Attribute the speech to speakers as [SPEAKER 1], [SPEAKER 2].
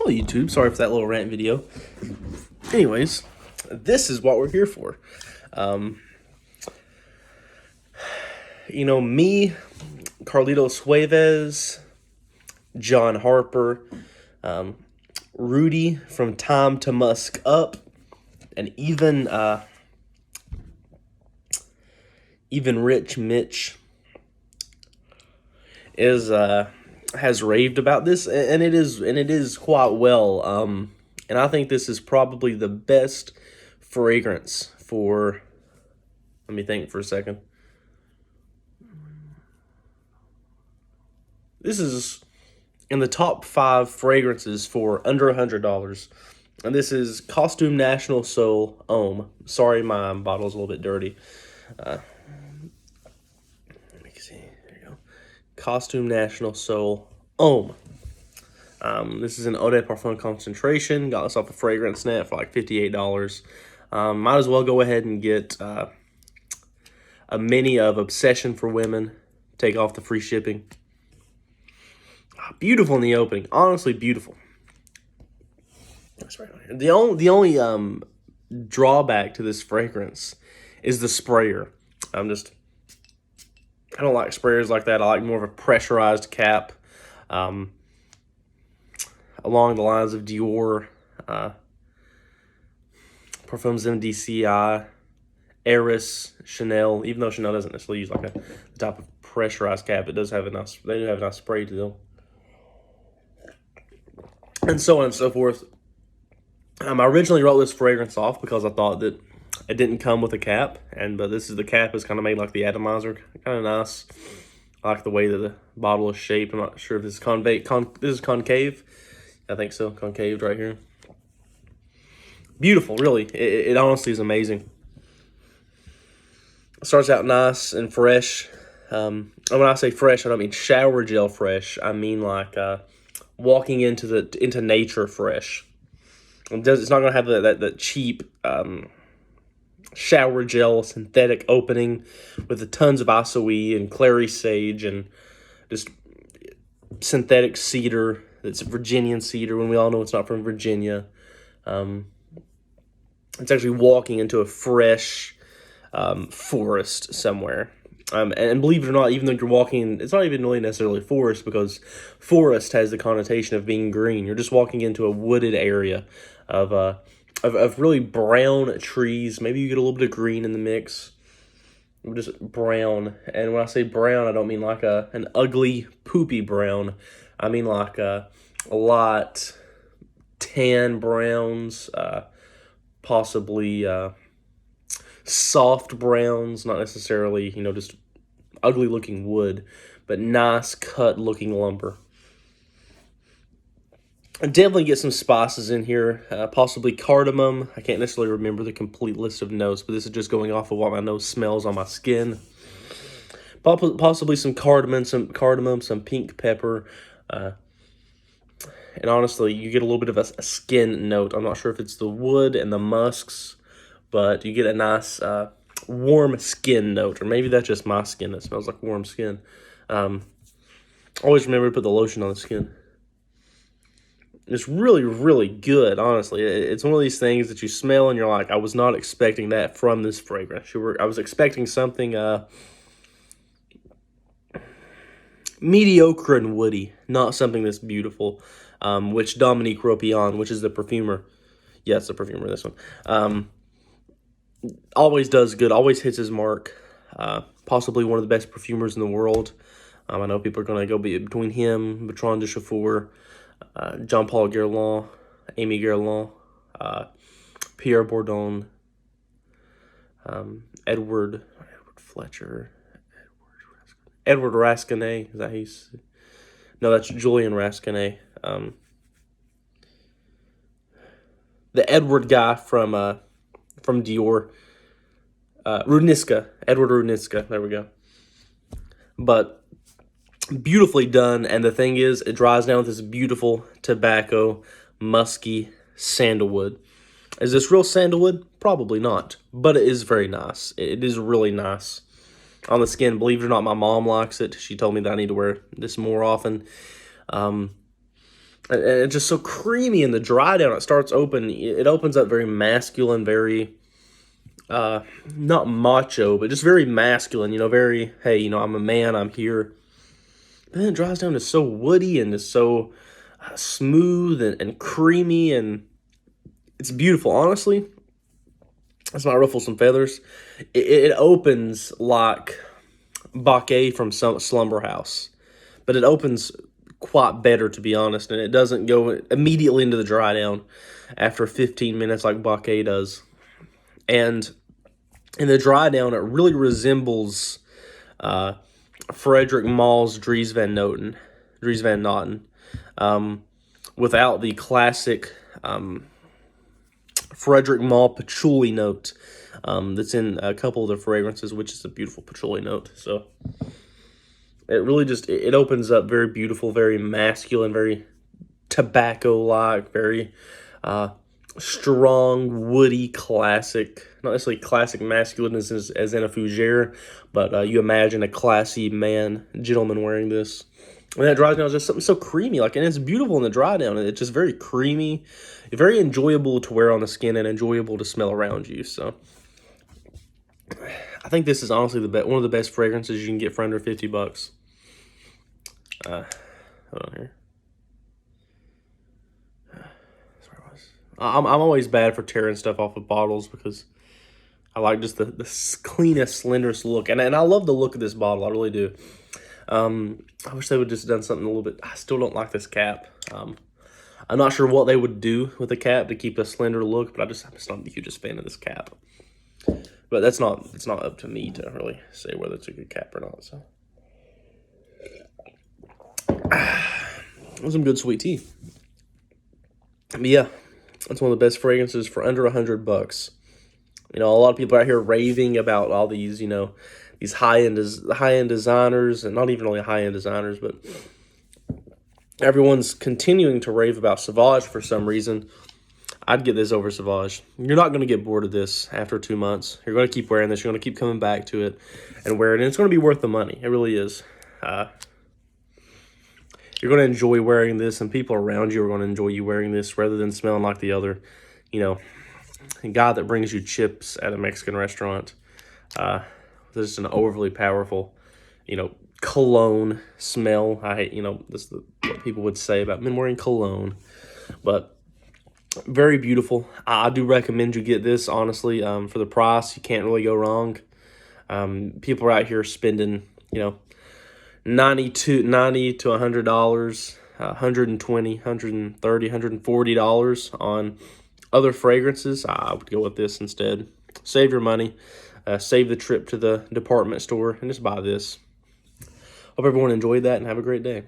[SPEAKER 1] Hello, YouTube. Sorry for that little rant video. Anyways, this is what we're here for. Me, Carlitos Suarez, John Harper, Rudy from Time to Musk Up, and even Rich Mitch has raved about this, and it is quite well. And I think this is probably the best fragrance for. Let me think for a second. This is in the top 5 fragrances for under $100. And this is Costume National Soul Homme. Sorry, my bottle's a little bit dirty. Let me see. There you go. Costume National Soul Homme. This is an Eau de Parfum concentration. Got this off the Fragrance Net for like $58. Might as well go ahead and get a mini of Obsession for Women. Take off the free shipping. Beautiful in the opening. Honestly, beautiful. That's right on here. The only drawback to this fragrance is the sprayer. I don't like sprayers like that. I like more of a pressurized cap. Along the lines of Dior, Parfums MDCI, Eris, Chanel. Even though Chanel doesn't necessarily use like the type of pressurized cap, it does have they do have a nice spray to them. And so on and so forth. I originally wrote this fragrance off because I thought that it didn't come with a cap, but the cap is kind of made like the atomizer, kind of nice. I like the way that the bottle is shaped. I'm not sure if this is this is concave. I think so, concaved right here. Beautiful, really. It honestly is amazing. It starts out nice and fresh. And when I say fresh, I don't mean shower gel fresh. I mean like walking into nature fresh. It's not going to have that cheap shower gel synthetic opening with the tons of acai and clary sage and just synthetic cedar. It's Virginian cedar when we all know it's not from Virginia. It's actually walking into a fresh forest somewhere. And believe it or not, even though you're walking, it's not even really necessarily forest because forest has the connotation of being green. You're just walking into a wooded area of really brown trees. Maybe you get a little bit of green in the mix. Just brown. And when I say brown, I don't mean like an ugly, poopy brown. I mean like a lot tan browns, possibly soft browns, not necessarily, just ugly looking wood, but nice cut looking lumber. I definitely get some spices in here, possibly cardamom. I can't necessarily remember the complete list of notes, but this is just going off of what my nose smells on my skin. Possibly some cardamom, some pink pepper, and honestly, you get a little bit of a skin note. I'm not sure if it's the wood and the musks, but you get a nice warm skin note, or maybe that's just my skin that smells like warm skin. Always remember to put the lotion on the skin. It's really, really good, honestly. It's one of these things that you smell and you're like, I was not expecting that from this fragrance. I was expecting something mediocre and woody, not something that's beautiful, which Dominique Ropillon, which is the perfumer, it's the perfumer, this one, always does good, always hits his mark. Possibly one of the best perfumers in the world. I know people are going to go between him, Bertrand de Chauffour, Jean-Paul Guerlain, Amy Guerlain, Pierre Bourdon, Edward Fletcher, Edward Rascanet. Is that how you say? No, that's Julian Rascanet. The Edward guy from Dior, Rudnitska, Edward Rudnitska. There we go. But beautifully done, and the thing is, it dries down with this beautiful tobacco, musky sandalwood. Is this real sandalwood? Probably not, but it is very nice. It is really nice on the skin. Believe it or not, my mom likes it. She told me that I need to wear this more often. and it's just so creamy in the dry down. It starts open. It opens up very masculine, very not macho, but just very masculine. Very, hey, I'm a man. I'm here. But then it dries down to so woody and just so smooth and creamy, and it's beautiful. Honestly, let's not ruffle some feathers. It opens like Bacche from some Slumber House, but it opens quite better, to be honest, and it doesn't go immediately into the dry down after 15 minutes like Bacche does. And in the dry down, it really resembles Frederick Maule's Dries Van Noten, without the classic Frederick Maule patchouli note that's in a couple of the fragrances, which is a beautiful patchouli note. So it really just, it opens up very beautiful, very masculine, very tobacco-like, very strong, woody, classic, not necessarily classic masculine as in a fougere, but you imagine a classy gentleman wearing this. And that dry down is just something so creamy, and it's beautiful in the dry down. It's just very creamy, very enjoyable to wear on the skin, and enjoyable to smell around you. So I think this is honestly one of the best fragrances you can get for under $50. Hold on here. I'm always bad for tearing stuff off of bottles because I like just the cleanest, slenderest look. And I love the look of this bottle. I really do. I wish they would just done something a little bit. I still don't like this cap. I'm not sure what they would do with the cap to keep a slender look, but I'm just not the hugest fan of this cap. But it's not up to me to really say whether it's a good cap or not. So some good sweet tea. But yeah, that's one of the best fragrances for under $100. A lot of people out here raving about all these, these high-end designers, and not even really high-end designers, but everyone's continuing to rave about Sauvage for some reason. I'd get this over Sauvage. You're not going to get bored of this after 2 months. You're going to keep wearing this. You're going to keep coming back to it and wear it, and it's going to be worth the money. It really is. You're going to enjoy wearing this, and people around you are going to enjoy you wearing this rather than smelling like the other, guy that brings you chips at a Mexican restaurant. This is an overly powerful, cologne smell. I hate, this is what people would say about men wearing cologne, but very beautiful. I do recommend you get this, honestly. For the price, you can't really go wrong. People are out here spending, $90 to $100, $120, $130, $140 on other fragrances. I would go with this instead. Save your money. Save the trip to the department store and just buy this. Hope everyone enjoyed that and have a great day.